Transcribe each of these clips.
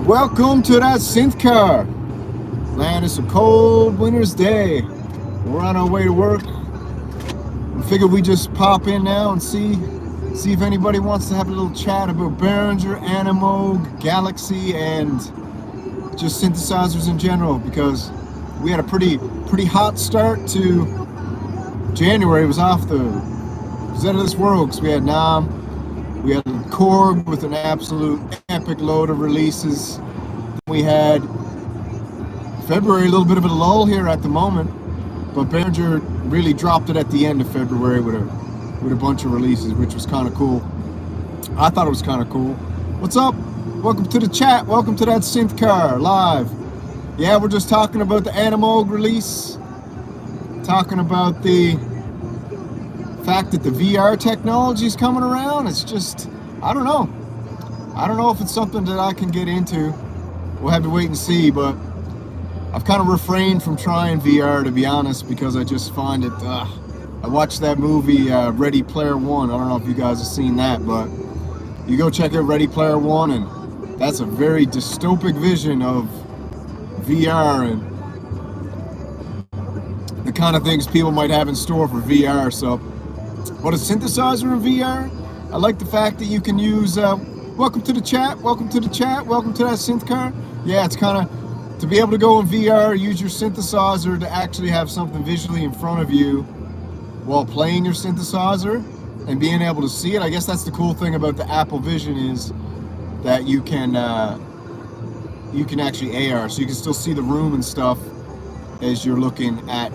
Welcome to that synth car. Man, it's a cold winter's day. We're on our way to work. I figured we just pop in now and see if anybody wants to have a little chat about Behringer, Animoog, Galaxy, and just synthesizers in general, because we had a pretty hot start to January. It was out of this world, because we had Nam, we had Korg with an absolute epic load of releases. We had February, a little bit of a lull here at the moment, but Behringer really dropped it at the end of February with a bunch of releases, which was kind of cool. I thought it was kind of cool. What's up? Welcome to the chat. Welcome to that synth car live. Yeah, we're just talking about the Animoog release, talking about the fact that the VR technology is coming around. It's just, I don't know if it's something that I can get into. We'll have to wait and see, but I've kind of refrained from trying VR, to be honest, because I just find it, I watched that movie, Ready Player One. I don't know if you guys have seen that, but you go check out Ready Player One, and that's a very dystopic vision of VR and the kind of things people might have in store for VR. So, but a synthesizer in VR, I like the fact that you can use, welcome to the chat, welcome to the chat, welcome to that synth car. Yeah, it's kind of, to be able to go in VR, use your synthesizer to actually have something visually in front of you while playing your synthesizer and being able to see it. I guess that's the cool thing about the Apple Vision, is that you can actually AR, so you can still see the room and stuff as you're looking at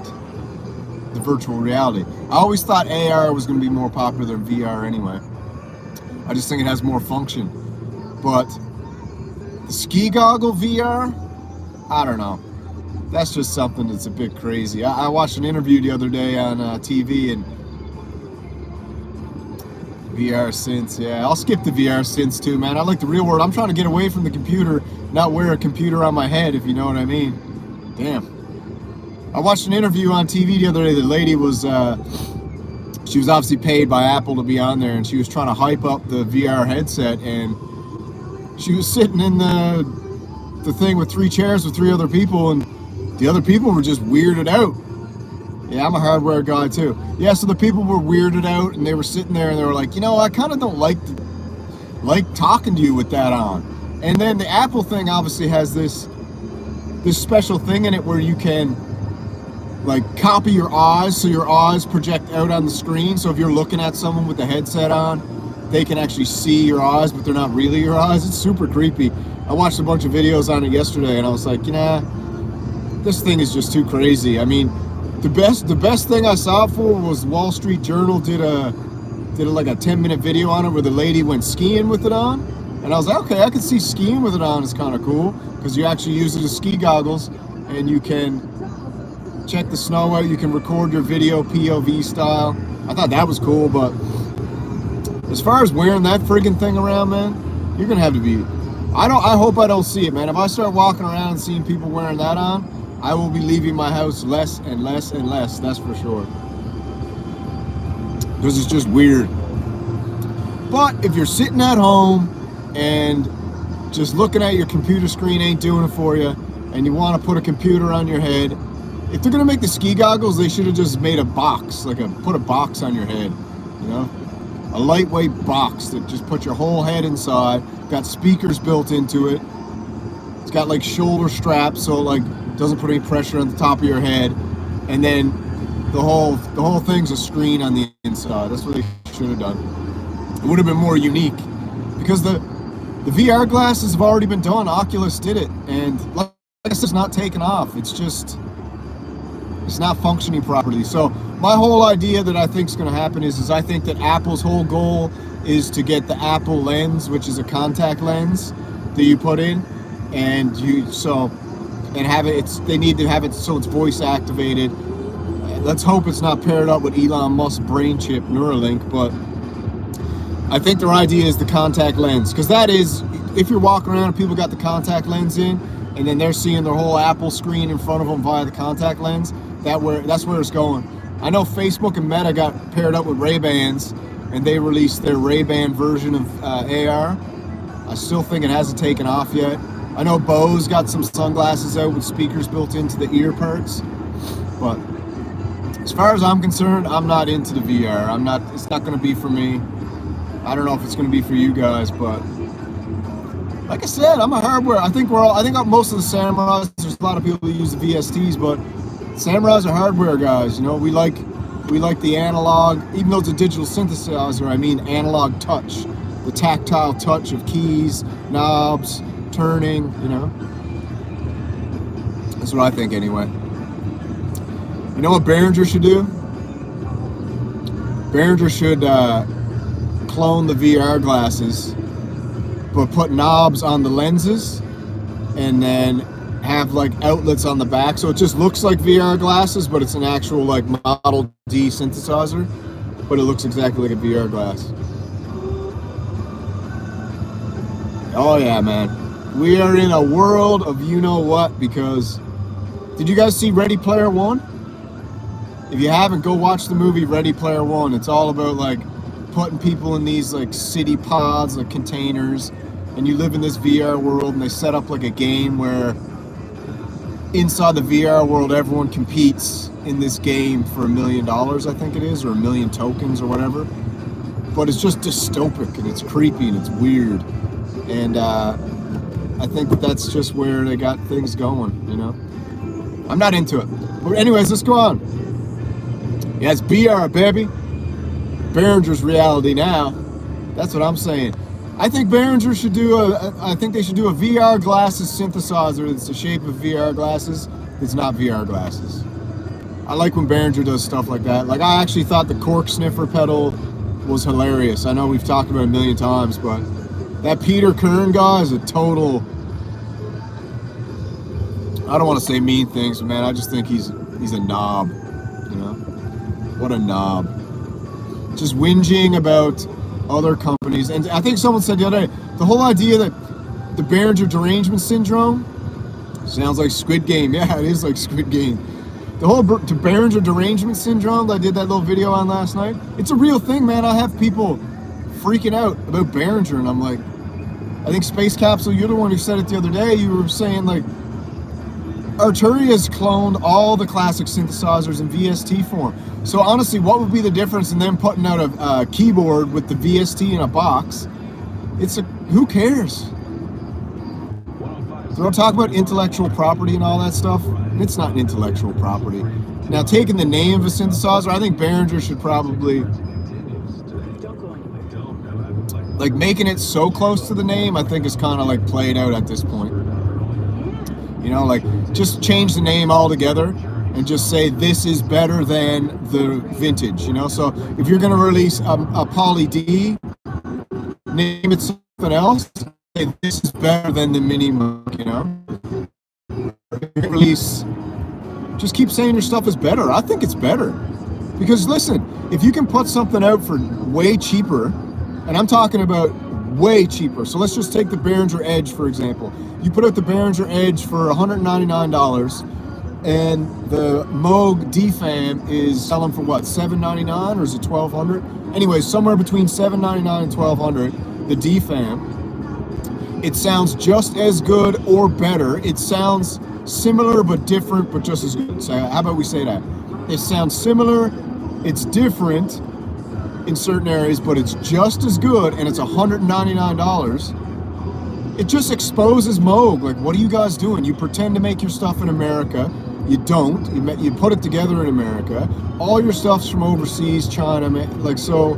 the virtual reality. I always thought AR was going to be more popular than VR anyway. I just think it has more function. But the ski goggle VR, I don't know. That's just something that's a bit crazy. I watched an interview the other day on TV, and VR synths, yeah. I'll skip the VR synths too, man. I like the real world. I'm trying to get away from the computer, not wear a computer on my head, if you know what I mean. Damn. I watched an interview on TV the other day. The lady was, she was obviously paid by Apple to be on there, and she was trying to hype up the VR headset, and she was sitting in the thing with 3 chairs with 3 other people, and the other people were just weirded out. Yeah, I'm a hardware guy too. Yeah, so the people were weirded out, and they were sitting there, and they were like, you know, I kind of don't like talking to you with that on. And then the Apple thing obviously has this special thing in it where you can like copy your eyes, so your eyes project out on the screen. So if you're looking at someone with the headset on, they can actually see your eyes, but they're not really your eyes. It's super creepy. I watched a bunch of videos on it yesterday, and I was like, you know, this thing is just too crazy. I mean, the best thing I saw it for was Wall Street Journal did like a 10-minute video on it where the lady went skiing with it on, and I was like, okay, I could see skiing with it on is kind of cool, because you actually use it as ski goggles, and you can check the snow out. You can record your video POV style. I thought that was cool, but as far as wearing that friggin' thing around, man, you're gonna have to be. I hope I don't see it, man. If I start walking around and seeing people wearing that on, I will be leaving my house less and less and less. That's for sure. Because it's just weird. But if you're sitting at home and just looking at your computer screen ain't doing it for you, and you want to put a computer on your head, if they're gonna make the ski goggles, they should have just made a box, put a box on your head, you know, a lightweight box that just put your whole head inside. Got speakers built into it. It's got like shoulder straps, so it like doesn't put any pressure on the top of your head, and then the whole thing's a screen on the inside. That's what they should have done. It would have been more unique, because the VR glasses have already been done. Oculus did it, and like I said, it's not taken off. It's not functioning properly. So my whole idea that I think is going to happen is I think that Apple's whole goal is to get the Apple Lens, which is a contact lens that you put in, and have it. They need to have it so it's voice activated. Let's hope it's not paired up with Elon Musk's brain chip Neuralink, but I think their idea is the contact lens, because that is, if you're walking around and people got the contact lens in, and then they're seeing their whole Apple screen in front of them via the contact lens, that's where it's going. I know Facebook and Meta got paired up with Ray-Bans, and they released their Ray-Ban version of AR. I still think it hasn't taken off yet. I know Bo's got some sunglasses out with speakers built into the ear parts, but as far as I'm concerned, I'm not into the VR. It's not going to be for me. I don't know if it's going to be for you guys, but like I said, I'm a hardware. I think most of the Samurais, there's a lot of people who use the VSTs, but Samurais are hardware guys. You know, we like the analog, even though it's a digital synthesizer. I mean, analog touch, the tactile touch of keys, knobs, turning. You know, that's what I think anyway. You know what Behringer should do? Behringer should clone the VR glasses, but put knobs on the lenses, and then have like outlets on the back, so it just looks like VR glasses, but it's an actual like Model D synthesizer, but it looks exactly like a VR glass. Oh yeah, man. We are in a world of you know what, because did you guys see Ready Player One? If you haven't, go watch the movie Ready Player One. It's all about like putting people in these like city pods, like containers, and you live in this VR world, and they set up like a game where inside the VR world everyone competes in this game for $1 million, I think it is, or 1 million tokens or whatever. But it's just dystopic, and it's creepy, and it's weird. And I think that's just where they got things going, you know? I'm not into it. But anyways, let's go on. Yeah, it's VR, baby. Behringer's reality now. That's what I'm saying. I think Behringer should do I think they should do a VR glasses synthesizer that's the shape of VR glasses. It's not VR glasses. I like when Behringer does stuff like that. Like, I actually thought the cork sniffer pedal was hilarious. I know we've talked about it a million times, but that Peter Kern guy is a total, I don't want to say mean things, but man, I just think he's a knob, you know? What a knob. Just whinging about other companies. And I think someone said the other day, the whole idea that the Behringer derangement syndrome sounds like Squid Game. Yeah, it is like Squid Game. The whole Behringer derangement syndrome that I did that little video on last night, it's a real thing, man. I have people freaking out about Behringer, and I'm like, I think Space Capsule, you're the one who said it the other day. You were saying like Arturia has cloned all the classic synthesizers in VST form. So honestly, what would be the difference in them putting out a keyboard with the VST in a box? Who cares? So don't talk about intellectual property and all that stuff. It's not intellectual property. Now, taking the name of a synthesizer, I think Behringer should probably, like, making it so close to the name, I think is kind of like played out at this point. You know, like, just change the name altogether and just say this is better than the vintage, you know? So if you're going to release a Poly D, name it something else, say this is better than the Mini Moog, you know? Release, just keep saying your stuff is better. I think it's better. Because listen, if you can put something out for way cheaper, and I'm talking about way cheaper. So let's just take the Behringer Edge, for example. You put out the Behringer Edge for $199, and the Moog DFAM is selling for what, $799, or is it $1,200? Anyway, somewhere between $799 and $1,200, the DFAM. It sounds just as good or better. It sounds similar but different, but just as good. So how about we say that? It sounds similar, it's different in certain areas, but it's just as good, and it's $199. It just exposes Moog. Like, what are you guys doing? You pretend to make your stuff in America. You don't. You put it together in America. All your stuff's from overseas, China, like so,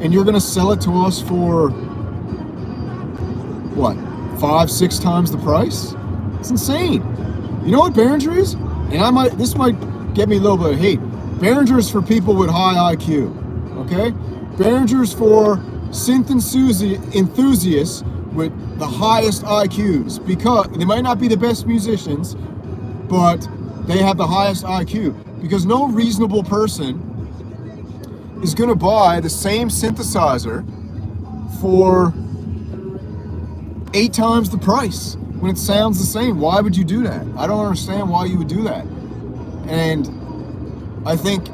and you're gonna sell it to us for what, 5-6 times the price? It's insane. You know what Behringer is? And this might get me a little bit of hate. Behringer is for people with high IQ. Okay? Behringer is for synth enthusiasts with the highest IQs, because they might not be the best musicians, but they have the highest IQ. Because no reasonable person is going to buy the same synthesizer for 8 times the price when it sounds the same. Why would you do that? I don't understand why you would do that. And I think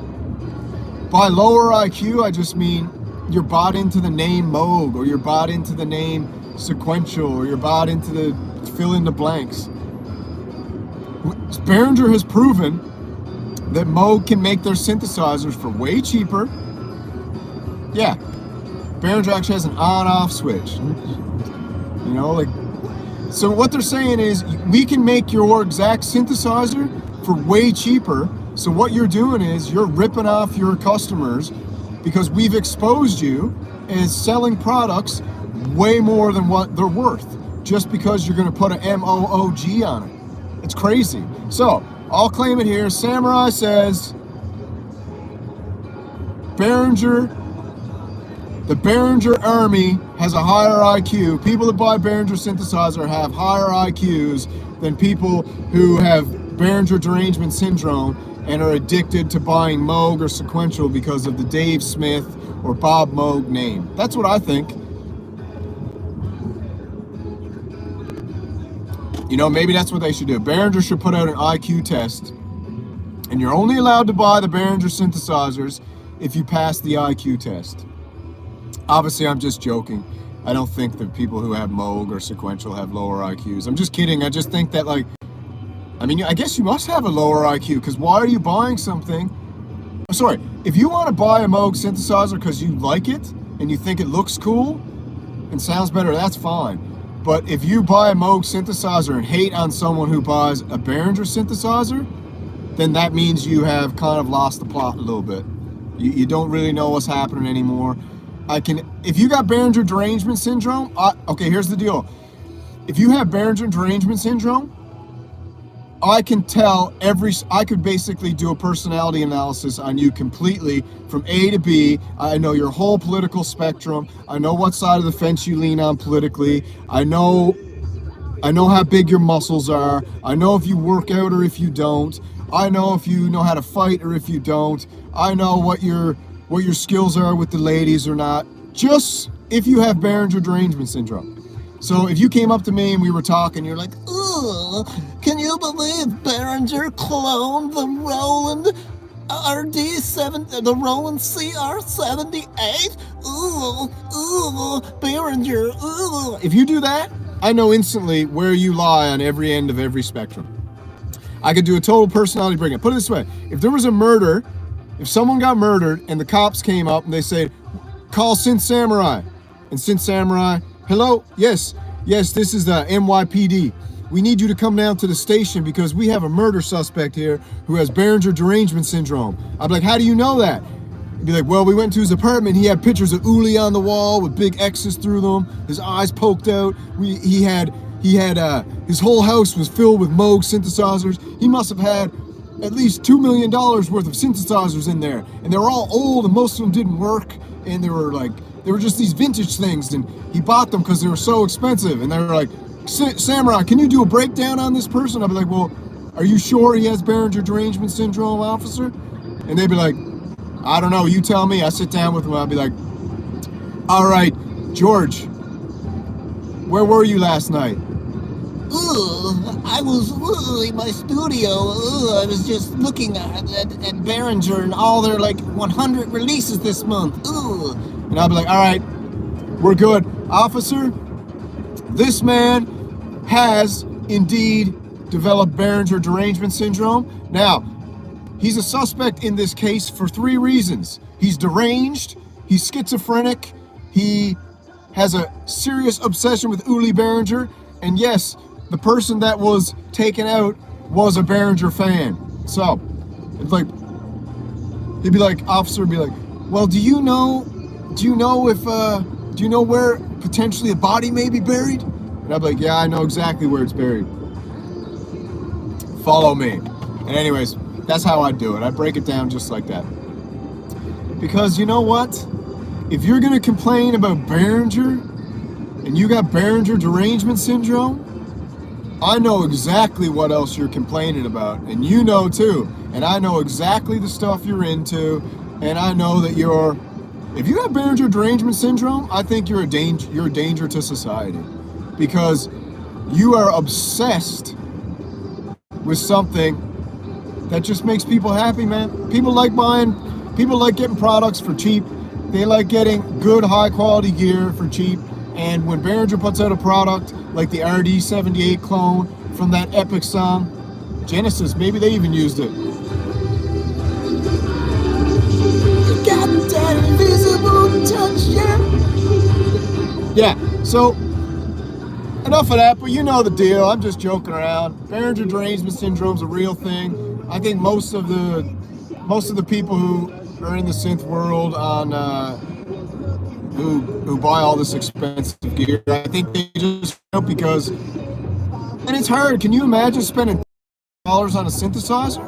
by lower IQ, I just mean you're bought into the name Moog, or you're bought into the name Sequential, or you're bought into the fill in the blanks. Behringer has proven that Moog can make their synthesizers for way cheaper. Yeah, Behringer actually has an on-off switch. You know, like, so what they're saying is we can make your exact synthesizer for way cheaper. So what you're doing is you're ripping off your customers because we've exposed you as selling products way more than what they're worth just because you're going to put an MOOG on it. It's crazy. So I'll claim it here. Samurai says the Behringer army has a higher IQ. People that buy Behringer synthesizer have higher IQs than people who have Behringer derangement syndrome and are addicted to buying Moog or sequential because of the Dave Smith or Bob Moog name. That's what I think. You know, maybe that's what they should do. Behringer should put out an IQ test, and you're only allowed to buy the Behringer synthesizers if you pass the IQ test. Obviously, I'm just joking. I don't think that people who have Moog or sequential have lower IQs. I'm just kidding. I just think that, like, I mean, I guess you must have a lower IQ, because why are you buying something? Sorry, if you want to buy a Moog synthesizer because you like it and you think it looks cool and sounds better, that's fine. But if you buy a Moog synthesizer and hate on someone who buys a Behringer synthesizer, then that means you have kind of lost the plot a little bit. You don't really know what's happening anymore. If you got Behringer derangement syndrome, okay, here's the deal. If you have Behringer derangement syndrome, I can tell I could basically do a personality analysis on you completely from A to B. I know your whole political spectrum. I know what side of the fence you lean on politically. I know how big your muscles are. I know if you work out or if you don't. I know if you know how to fight or if you don't. I know what your skills are with the ladies or not. Just if you have Behringer derangement syndrome. So if you came up to me and we were talking, you're like, "Ugh, can you believe Behringer cloned the Roland RD7, the Roland CR78? Ooh, Behringer, ooh." If you do that, I know instantly where you lie on every end of every spectrum. I could do a total personality breakdown. Put it this way: if there was a murder, if someone got murdered and the cops came up and they said, "Call SYNTH SAMURAI," and SYNTH SAMURAI, "Hello, yes, this is the NYPD. We need you to come down to the station because we have a murder suspect here who has Behringer derangement syndrome." I'd be like, "How do you know that?" He'd be like, "Well, we went to his apartment. He had pictures of Uli on the wall with big X's through them. His eyes poked out. He had his whole house was filled with Moog synthesizers. He must have had at least $2 million worth of synthesizers in there, and they were all old, and most of them didn't work, and they were just these vintage things, and he bought them because they were so expensive." And they were like, "Samurai, can you do a breakdown on this person?" I'd be like, "Well, are you sure he has Behringer derangement syndrome, officer?" And they'd be like, "I don't know, you tell me." I sit down with him, I'd be like, "All right, George, where were you last night?" I was in my studio. I was just looking at Behringer and all their 100 releases this month. And I'd be like, "All right, we're good. Officer, this man has indeed developed Behringer derangement syndrome. Now, he's a suspect in this case for 3 reasons. He's deranged, he's schizophrenic, he has a serious obsession with Uli Behringer, and yes, the person that was taken out was a Behringer fan." So, it's like, he'd be like, officer would be like, "Well, do you know where potentially a body may be buried?" And I'd be like, "Yeah, I know exactly where it's buried. Follow me." And anyways, that's how I do it. I break it down just like that. Because you know what? If you're gonna complain about Behringer and you got Behringer derangement syndrome, I know exactly what else you're complaining about, and you know too. And I know exactly the stuff you're into, and I know that if you have Behringer derangement syndrome, I think you're a danger to society, because you are obsessed with something that just makes people happy, man. People like getting products for cheap. They like getting good, high quality gear for cheap. And when Behringer puts out a product like the RD-78 clone from that epic song Genesis. Maybe they even used it. You got that invisible touch, Yeah, so enough of that, but you know the deal. I'm just joking around. Behringer derangement syndrome's a real thing. I think most of the people who are in the synth world on who buy all this expensive gear, I think they just because, and it's hard. Can you imagine spending $1,000 on a synthesizer?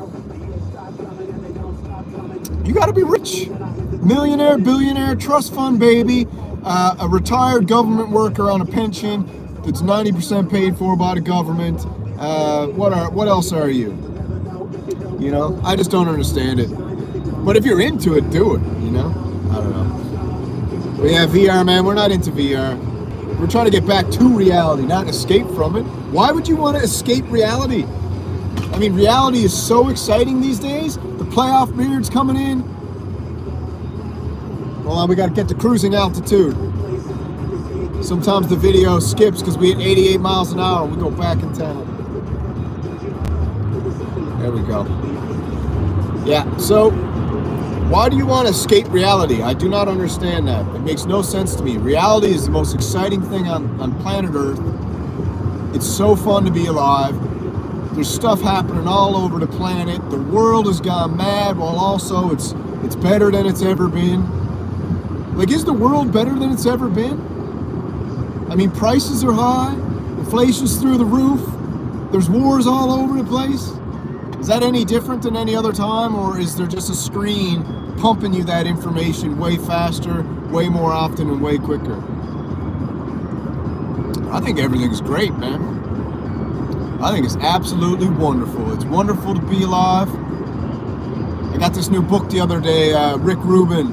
You got to be rich, millionaire, billionaire, trust fund baby, a retired government worker on a pension that's 90% paid for by the government. What else are you? You know, I just don't understand it. But if you're into it, do it. You know, I don't know. But yeah, VR, man, we're not into VR. We're trying to get back to reality, not escape from it. Why would you want to escape reality? I mean, reality is so exciting these days. The playoff beard's coming in. Well, we got to get to cruising altitude. Sometimes the video skips because we hit 88 miles an hour and we go back in town. There we go. Yeah, so why do you want to escape reality? I do not understand that. It makes no sense to me. Reality is the most exciting thing on planet Earth. It's so fun to be alive. There's stuff happening all over the planet. The world has gone mad, while also it's better than it's ever been. Like, is the world better than it's ever been? I mean, prices are high, inflation's through the roof, there's wars all over the place. Is that any different than any other time, or is there just a screen pumping you that information way faster, way more often, and way quicker? I think everything's great, man. I think it's absolutely wonderful. It's wonderful to be alive. I got this new book the other day, Rick Rubin,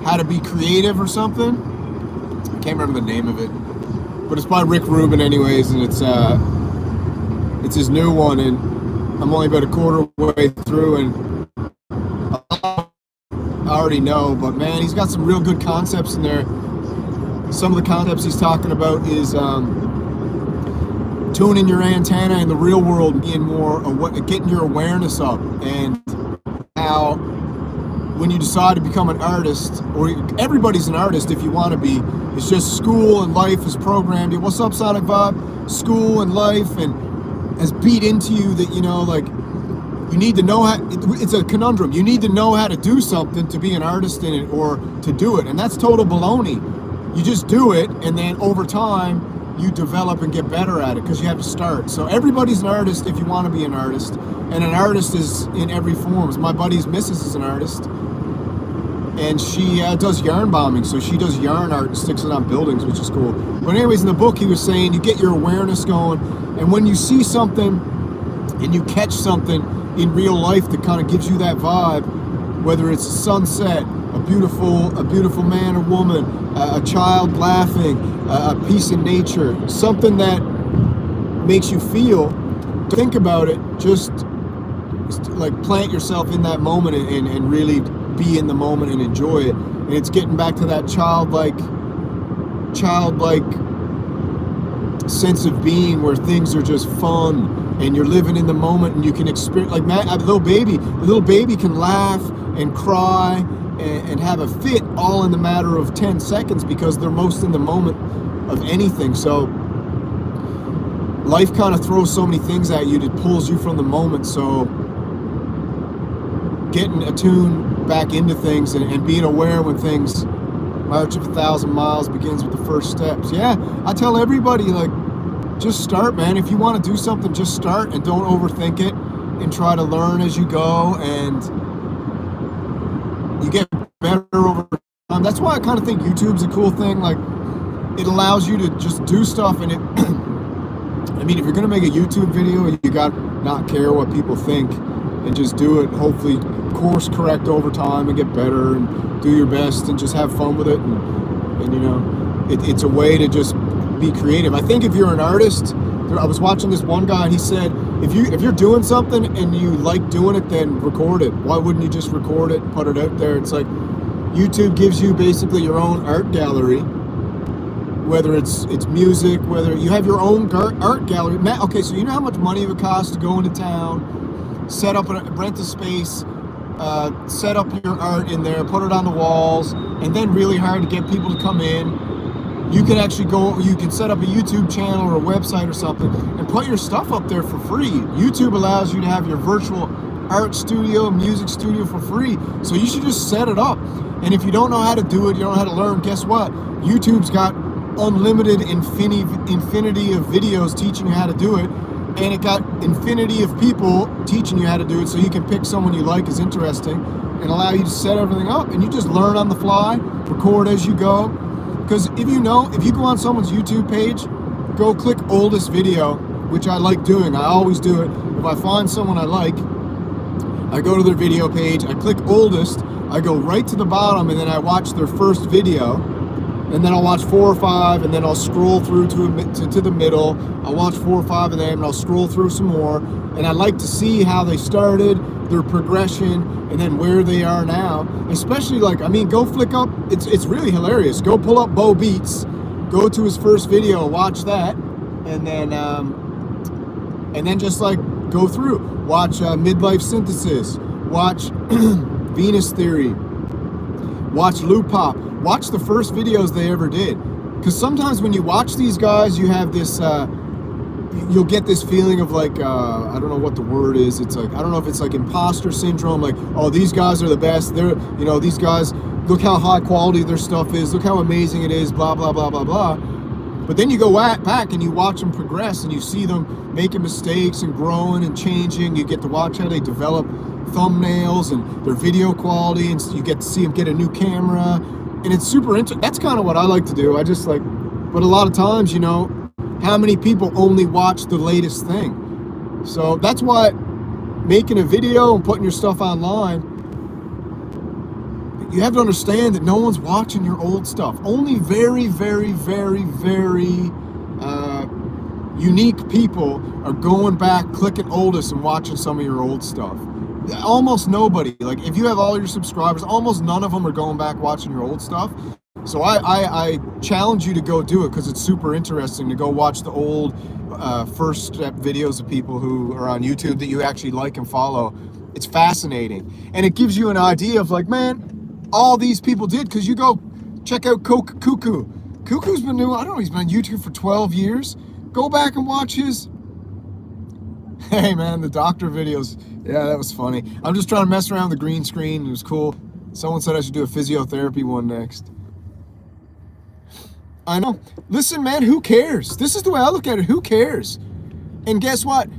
How to Be Creative or something. I can't remember the name of it, but it's by Rick Rubin anyways, and it's his new one, and I'm only about a quarter way through, and I already know, but man, he's got some real good concepts in there. Some of the concepts he's talking about is tuning your antenna in the real world, being more getting your awareness up, and how when you decide to become an artist, or everybody's an artist if you want to be, it's just school and life has programmed you. What's up, Sonic Bob? School and life and has beat into you that, you know, like, you need to know how, it's a conundrum. You need to know how to do something to be an artist in it, or to do it. And that's total baloney. You just do it, and then over time, you develop and get better at it because you have to start. So everybody's an artist if you want to be an artist. And an artist is in every form. My buddy's missus is an artist. And she does yarn bombing. So she does yarn art and sticks it on buildings, which is cool. But anyways, in the book, he was saying you get your awareness going. And when you see something and you catch something in real life that kind of gives you that vibe, whether it's a sunset, a beautiful man or woman, a child laughing, a piece of nature, something that makes you feel, think about it, just like plant yourself in that moment and really be in the moment and enjoy it. And it's getting back to that childlike sense of being where things are just fun and you're living in the moment and you can experience, like a little baby can laugh and cry and have a fit all in the matter of 10 seconds because they're most in the moment of anything. So life kind of throws so many things at you that pulls you from the moment. So getting attuned back into things and being aware when things march of 1,000 miles begins with the first steps. Yeah, I tell everybody, like, just start, man. If you want to do something, just start and don't overthink it and try to learn as you go, and you get better over time. That's why I kind of think YouTube's a cool thing. Like, it allows you to just do stuff, and it I mean, if you're gonna make a YouTube video, you got to not care what people think and just do it. Hopefully course correct over time and get better and do your best and just have fun with it, and you know, it's a way to just be creative. I think if you're an artist, I was watching this one guy and he said, if you're doing something and you like doing it, then record it. Why wouldn't you just record it, put it out there? It's like YouTube gives you basically your own art gallery whether it's music, whether you have your own art gallery. Matt, okay, so you know how much money it would cost to go into town, rent a space, set up your art in there, put it on the walls, and then really hard to get people to come in. You can actually you can set up a YouTube channel or a website or something and put your stuff up there for free. YouTube allows you to have your virtual art studio, music studio for free. So you should just set it up. And if you don't know how to do it, you don't know how to learn, guess what? YouTube's got unlimited infinity of videos teaching you how to do it. And it got infinity of people teaching you how to do it, so you can pick someone you like is interesting and allow you to set everything up, and you just learn on the fly, record as you go. Because if you go on someone's YouTube page, go click oldest video, which I like doing. I always do it. If I find someone I like, I go to their video page, I click oldest, I go right to the bottom, and then I watch their first video, and then I'll watch 4 or 5, and then I'll scroll through to the middle. I'll watch 4 or 5 of them, and I'll scroll through some more. And I like to see how they started, their progression, and then where they are now. Especially go flick up. It's really hilarious. Go pull up Bo Beats, go to his first video, watch that, and then just go through. Watch Midlife Synthesis. Watch Venus Theory. Watch Loop Pop. Watch the first videos they ever did. Because sometimes when you watch these guys, you have this, you'll get this feeling of I don't know what the word is. It's I don't know if it's imposter syndrome. Oh, these guys are the best. They're, these guys, look how high quality their stuff is. Look how amazing it is, blah, blah, blah, blah, blah. But then you go back and you watch them progress and you see them making mistakes and growing and changing. You get to watch how they develop thumbnails and their video quality, and you get to see them get a new camera, and it's super interesting. That's kind of what I like to do. I just but a lot of times, how many people only watch the latest thing? So that's why making a video and putting your stuff online, you have to understand that no one's watching your old stuff. Only very, very, very, very unique people are going back, clicking oldest and watching some of your old stuff. Almost nobody. If you have all your subscribers, almost none of them are going back watching your old stuff. So I challenge you to go do it, because it's super interesting to go watch the old first step videos of people who are on YouTube that you actually like and follow. It's fascinating. And it gives you an idea of man, all these people did, because you go check out Cuckoo. Cuckoo's been new, I don't know, he's been on YouTube for 12 years. Go back and watch his, hey man, the doctor videos. Yeah, that was funny. I'm just trying to mess around with the green screen. It was cool. Someone said I should do a physiotherapy one next. I know. Listen, man, who cares? This is the way I look at it. Who cares? And guess what?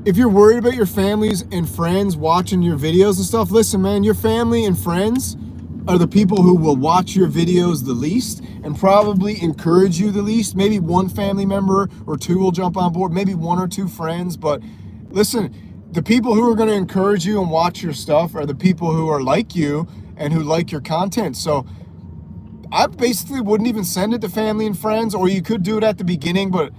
If you're worried about your families and friends watching your videos and stuff, listen, man, your family and friends are the people who will watch your videos the least and probably encourage you the least. Maybe one family member or two will jump on board, maybe 1 or 2 friends. But listen, the people who are going to encourage you and watch your stuff are the people who are like you and who like your content. So I basically wouldn't even send it to family and friends, or you could do it at the beginning, but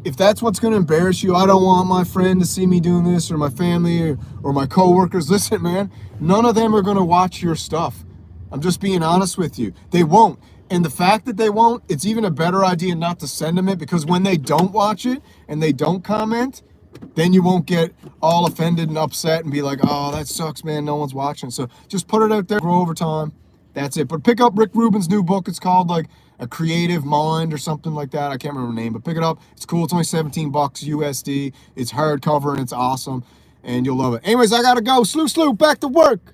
if that's what's going to embarrass you, I don't want my friend to see me doing this, or my family or my coworkers. Listen, man, none of them are going to watch your stuff. I'm just being honest with you. They won't. And the fact that they won't, it's even a better idea not to send them it, because when they don't watch it and they don't comment, then you won't get all offended and upset and be like, oh, that sucks, man, no one's watching. So just put it out there, grow over time. That's it. But pick up Rick Rubin's new book. It's called A Creative Mind or something like that. I can't remember the name, but pick it up. It's cool. It's only $17 USD. It's hardcover and it's awesome, and you'll love it. Anyways, I gotta go. Sloop, back to work.